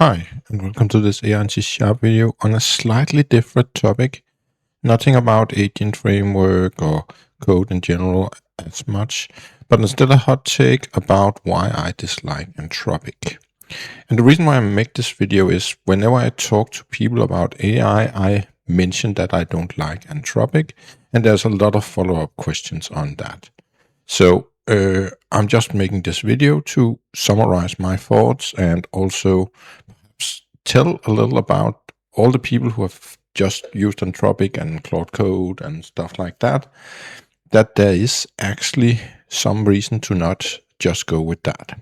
Hi, and welcome to this AI and C# video on a slightly different topic. Nothing about agent framework or code in general as much, but instead a hot take about why I dislike Anthropic. And the reason why I make this video is whenever I talk to people about AI, I mention that I don't like Anthropic, and there's a lot of follow-up questions on that. So I'm just making this video to summarize my thoughts and also tell a little about all the people who have just used Anthropic and Claude Code and stuff like that, that there is actually some reason to not just go with that.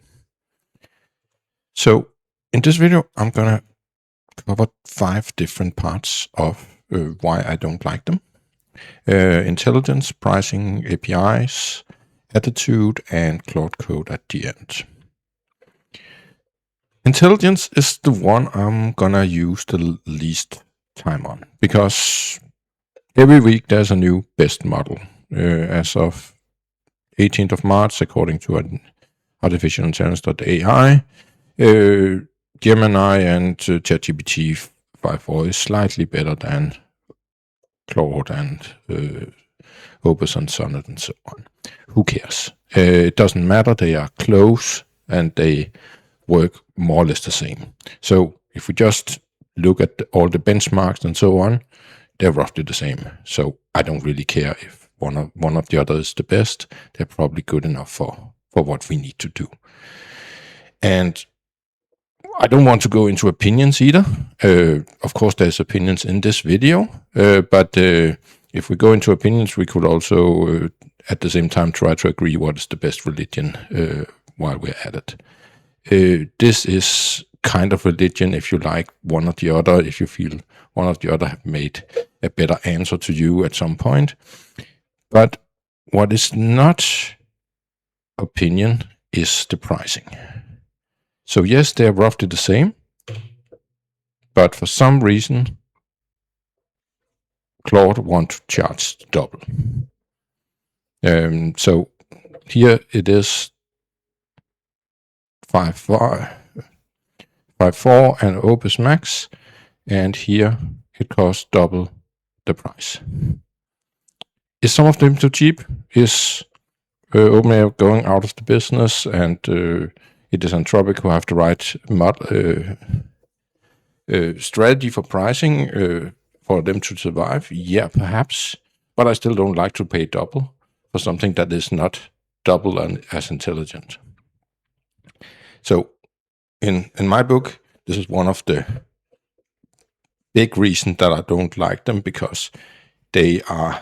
So in this video, I'm going to cover 5 different parts of why I don't like them. Intelligence, pricing, APIs, attitude, and Claude Code at the end. Intelligence is the one I'm gonna use the least time on because every week there's a new best model. As of 18th of March, according to artificial intelligence.ai, Gemini and ChatGPT 5.4 is slightly better than Claude and Opus and Sonnet and so on. Who cares? It doesn't matter. They are close and they work more or less the same. So if we just look at all the benchmarks and so on, they're roughly the same. So I don't really care if one of the other is the best. They're probably good enough for what we need to do. And I don't want to go into opinions either. Of course, there's opinions in this video, but if we go into opinions, we could also at the same time try to agree what is the best religion while we're at it. This is kind of religion if you like one or the other, if you feel one or the other have made a better answer to you at some point. But what is not opinion is the pricing. So yes, they're roughly the same, but for some reason, Claude wants to charge double. So here it is 5.4 and Opus Max, and here it costs double the price. Is some of them too cheap? Is OpenAI going out of the business, and it is Anthropic who have the right strategy for pricing for them to survive? Yeah, perhaps, but I still don't like to pay double for something that is not double and as intelligent. So in my book, this is one of the big reasons that I don't like them, because they are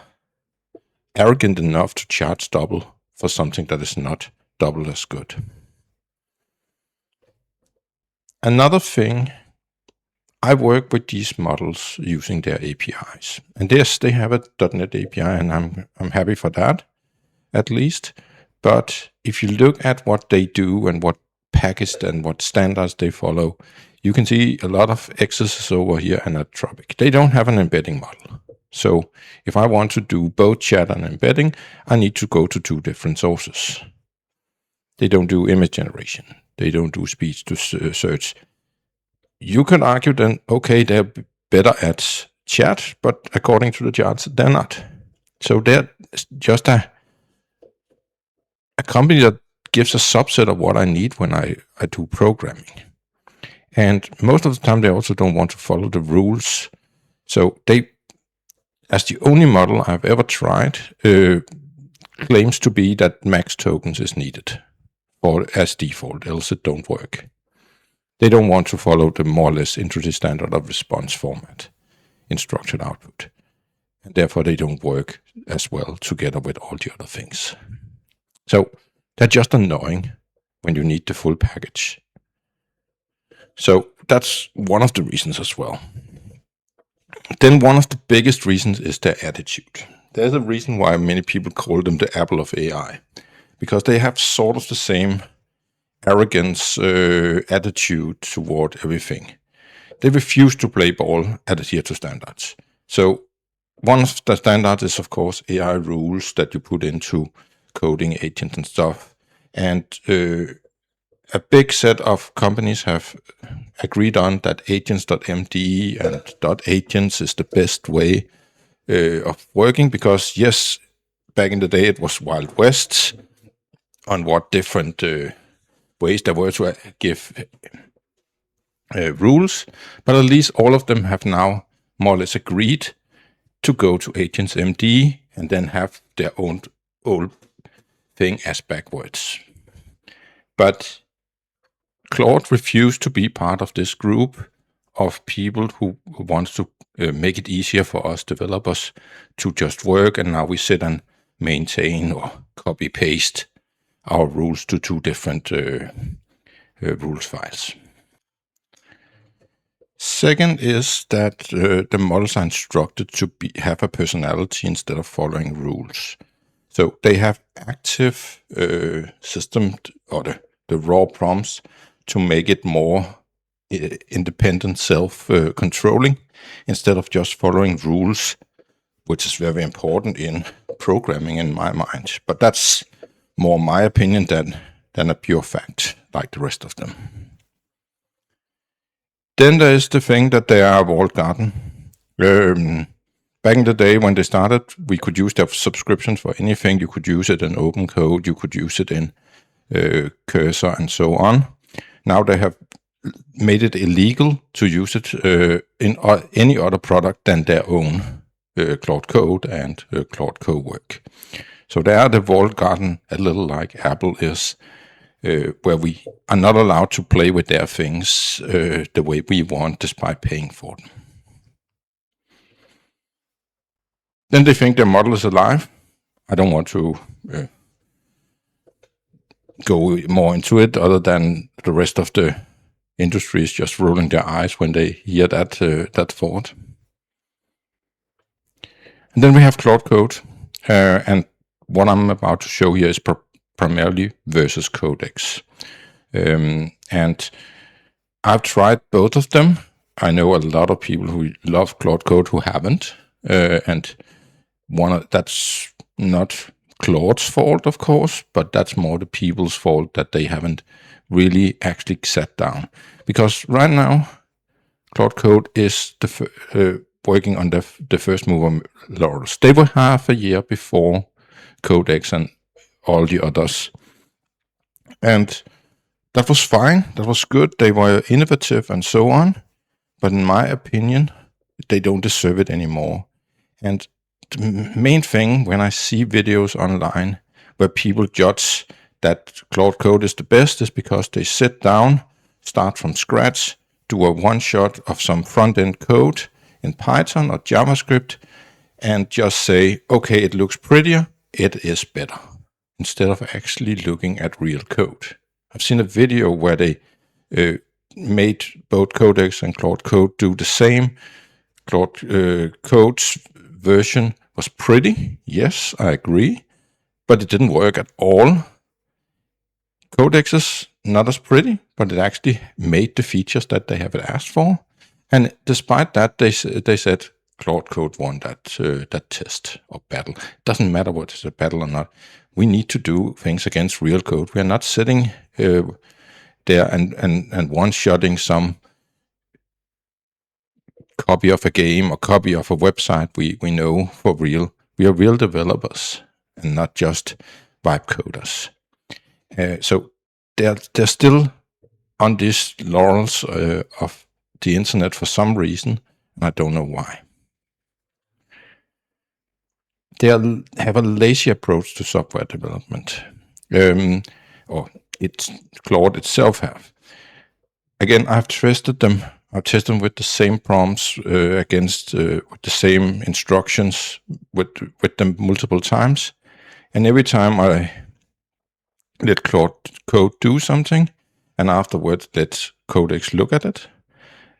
arrogant enough to charge double for something that is not double as good. Another thing, I work with these models using their APIs, and yes, they have a .NET API, and I'm happy for that, at least. But if you look at what they do and what packaged and what standards they follow, you can see a lot of X's over here and Anthropic. They don't have an embedding model. So if I want to do both chat and embedding, I need to go to 2 different sources. They don't do image generation. They don't do speech to search. You can argue then, okay, they're better at chat, but according to the charts, they're not. So they're just a company that gives a subset of what I need when I do programming. And most of the time, they also don't want to follow the rules. So they, as the only model I've ever tried, claims to be that max tokens is needed or as default, else it don't work. They don't want to follow the more or less industry standard of response format in structured output. And therefore, they don't work as well together with all the other things. So they're just annoying when you need the full package. So that's one of the reasons as well. Then one of the biggest reasons is their attitude. There's a reason why many people call them the Apple of AI, because they have sort of the same arrogance attitude toward everything. They refuse to play ball and adhere to standards. So one of the standards is, of course, AI rules that you put into coding agents and stuff. And a big set of companies have agreed on that agents.md and .agents is the best way of working, because yes, back in the day it was Wild West on what different ways there were to give rules, but at least all of them have now more or less agreed to go to AgentsMD and then have their own old thing as backwards. But Claude refused to be part of this group of people who wants to make it easier for us developers to just work, and now we sit and maintain or copy paste our rules to two different rules files. Second is that the models are instructed to have a personality instead of following rules. So they have active system or the raw prompts to make it more independent, self-controlling, instead of just following rules, which is very important in programming in my mind. But that's more my opinion than a pure fact, like the rest of them. Then there is the thing that they are a walled garden. Back in the day when they started, we could use their subscriptions for anything. You could use it in OpenCode, you could use it in Cursor and so on. Now they have made it illegal to use it in any other product than their own Claude Code and Claude Cowork. So they are the walled garden, a little like Apple is, where we are not allowed to play with their things the way we want, despite paying for them. Then they think their model is alive. I don't want to go more into it, other than the rest of the industry is just rolling their eyes when they hear that thought. And then we have Claude Code, and what I'm about to show here is primarily versus Codex. And I've tried both of them. I know a lot of people who love Claude Code who haven't, and that's not Claude's fault, of course, but that's more the people's fault that they haven't really actually sat down. Because right now, Claude Code is working on the first mover laurels. They were half a year before Codex and all the others. And that was fine. That was good. They were innovative and so on. But in my opinion, they don't deserve it anymore. And the main thing when I see videos online where people judge that Claude Code is the best is because they sit down, start from scratch, do a one-shot of some front-end code in Python or JavaScript, and just say, okay, it looks prettier, it is better, instead of actually looking at real code. I've seen a video where they made both Codex and Claude Code do the same. Claude Code's version was pretty, yes, I agree, but it didn't work at all. Codex is not as pretty, but it actually made the features that they have asked for. And despite that, they said Claude Code won that test or battle. It doesn't matter whether it's a battle or not. We need to do things against real code. We are not sitting there and one-shotting some copy of a game or copy of a website we know for real. We are real developers and not just vibe coders. So they're still on these laurels of the internet for some reason, and I don't know why. They have a lazy approach to software development, or Claude itself have. Again, I've tested them. I've tested them with the same prompts against with the same instructions with them multiple times, and every time I let Claude Code do something, and afterwards let Codex look at it,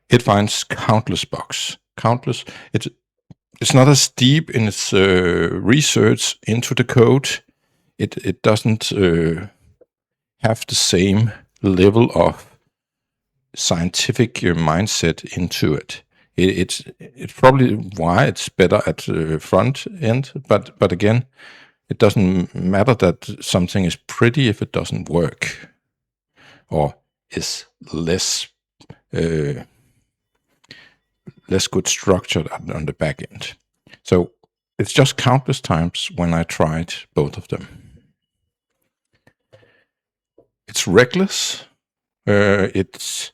it finds countless bugs. Countless. It's not as deep in its research into the code. It doesn't have the same level of scientific mindset into it. It's probably why it's better at front end, but again, it doesn't matter that something is pretty if it doesn't work. or is less good structured on the back end. So it's just countless times when I tried both of them. It's reckless. It's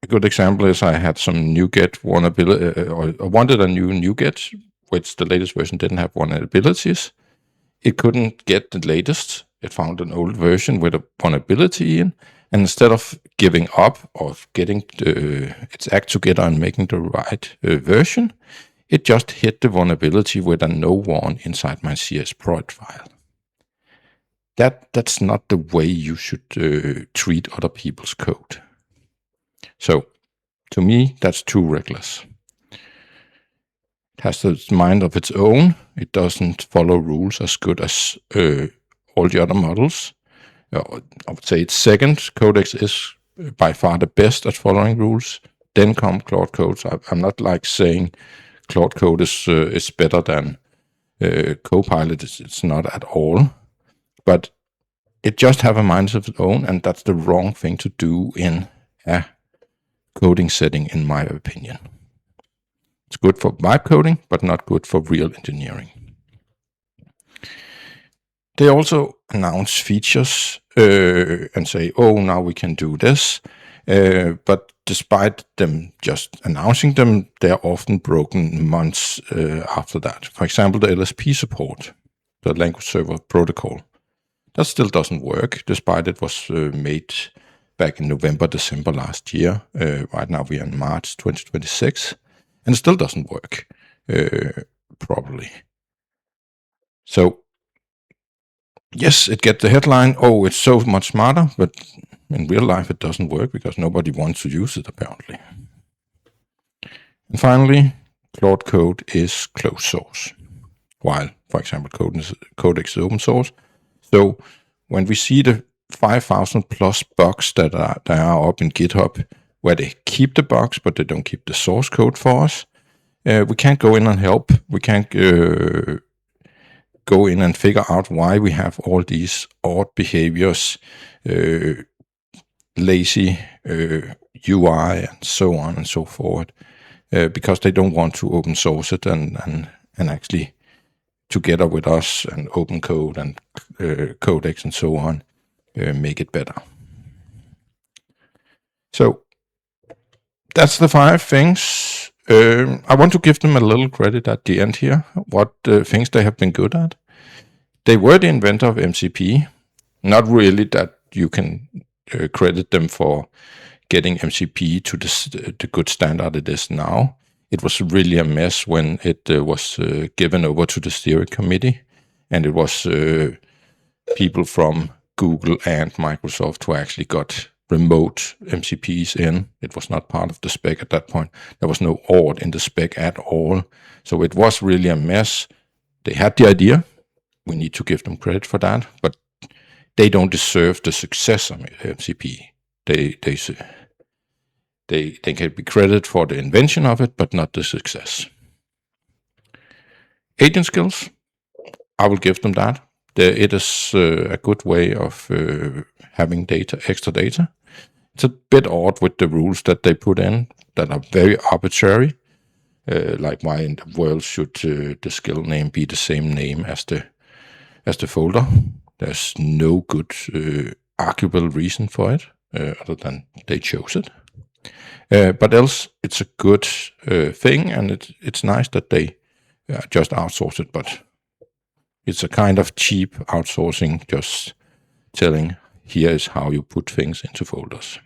a good example is I had some NuGet vulnerability, or I wanted a new NuGet, which the latest version didn't have vulnerabilities. It couldn't get the latest. It found an old version with a vulnerability in, and instead of giving up or getting its act together and making the right version, it just hid the vulnerability with a no-warn inside my CS-prod file. That's not the way you should treat other people's code. So, to me, that's too reckless. It has a mind of its own. It doesn't follow rules as good as all the other models. I would say it's second. Codex is by far the best at following rules. Then come Claude Code. So I'm not like saying Claude Code is better than Copilot. It's not at all. But it just have a mind of its own, and that's the wrong thing to do in a coding setting, in my opinion. It's good for vibe coding, but not good for real engineering. They also announce features and say, oh, now we can do this. But despite them just announcing them, they're often broken months after that. For example, the LSP support, the language server protocol, that still doesn't work, despite it was made back in November, December last year. Right now we are in March 2026, and it still doesn't work properly. So, yes, it gets the headline, oh, it's so much smarter, but in real life it doesn't work because nobody wants to use it, apparently. And finally, Claude Code is closed source, while, for example, Codex is open source. So when we see the 5,000 plus bugs that are up in GitHub, where they keep the bugs, but they don't keep the source code for us, we can't go in and help. We can't go in and figure out why we have all these odd behaviors, lazy UI, and so on and so forth, because they don't want to open source it and actually, together with us and open code and Codex and so on, make it better. So that's the 5 things. I want to give them a little credit at the end here, what things they have been good at. They were the inventor of MCP. Not really that you can credit them for getting MCP to the good standard it is now. It was really a mess when it was given over to the steering committee, and it was people from Google and Microsoft who actually got remote MCPs in. It was not part of the spec at that point. There was no ORD in the spec at all. So it was really a mess. They had the idea. We need to give them credit for that, but they don't deserve the success of MCP. They can be credited for the invention of it, but not the success. Agent skills, I will give them that. It is a good way of having extra data. It's a bit odd with the rules that they put in that are very arbitrary, like why in the world should the skill name be the same name as the folder. There's no good arguable reason for it, other than they chose it. But else, it's a good thing, and it's nice that they just outsource it, but it's a kind of cheap outsourcing, just telling, here is how you put things into folders.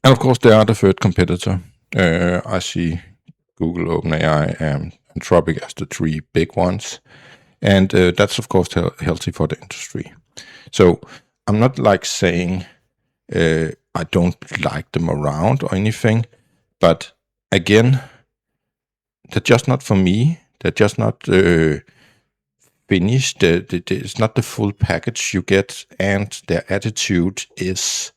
And of course, they are the third competitor. I see Google, OpenAI, and Anthropic as the 3 big ones. And that's, of course, healthy for the industry. So I'm not like saying I don't like them around or anything, but again, they're just not for me. They're just not finished. It's not the full package you get, and their attitude is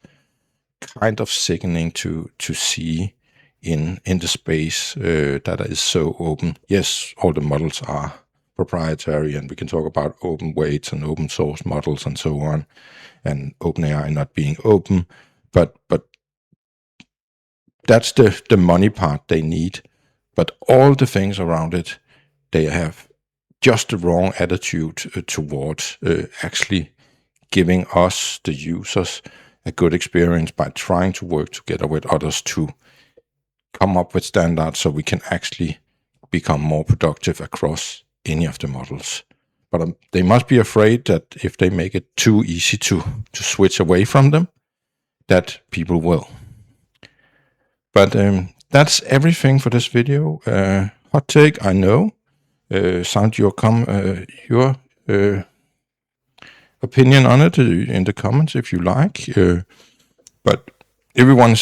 kind of sickening to see in the space that is so open. Yes, all the models are proprietary, and we can talk about open weights and open source models and so on, and OpenAI not being open, but that's the money part they need. But all the things around it, they have just the wrong attitude towards actually giving us, the users, a good experience by trying to work together with others to come up with standards so we can actually become more productive across any of the models. But they must be afraid that if they make it too easy to switch away from them, that people will. But that's everything for this video. Hot take, I know. Sound your opinion on it in the comments if you like. But everyone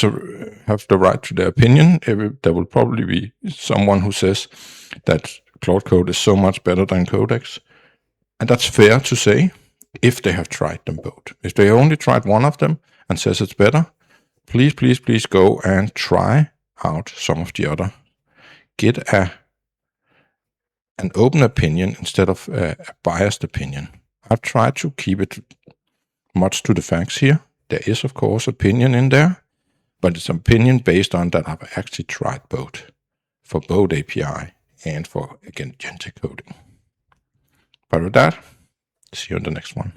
have the right to their opinion. There will probably be someone who says that Claude Code is so much better than Codex. And that's fair to say if they have tried them both. If they only tried one of them and says it's better, please, please, please go and try out some of the other. Get an open opinion instead of a biased opinion. I've tried to keep it much to the facts here. There is, of course, opinion in there, but it's opinion based on that I've actually tried both, for both API and for agentic coding. But with that, see you on the next one.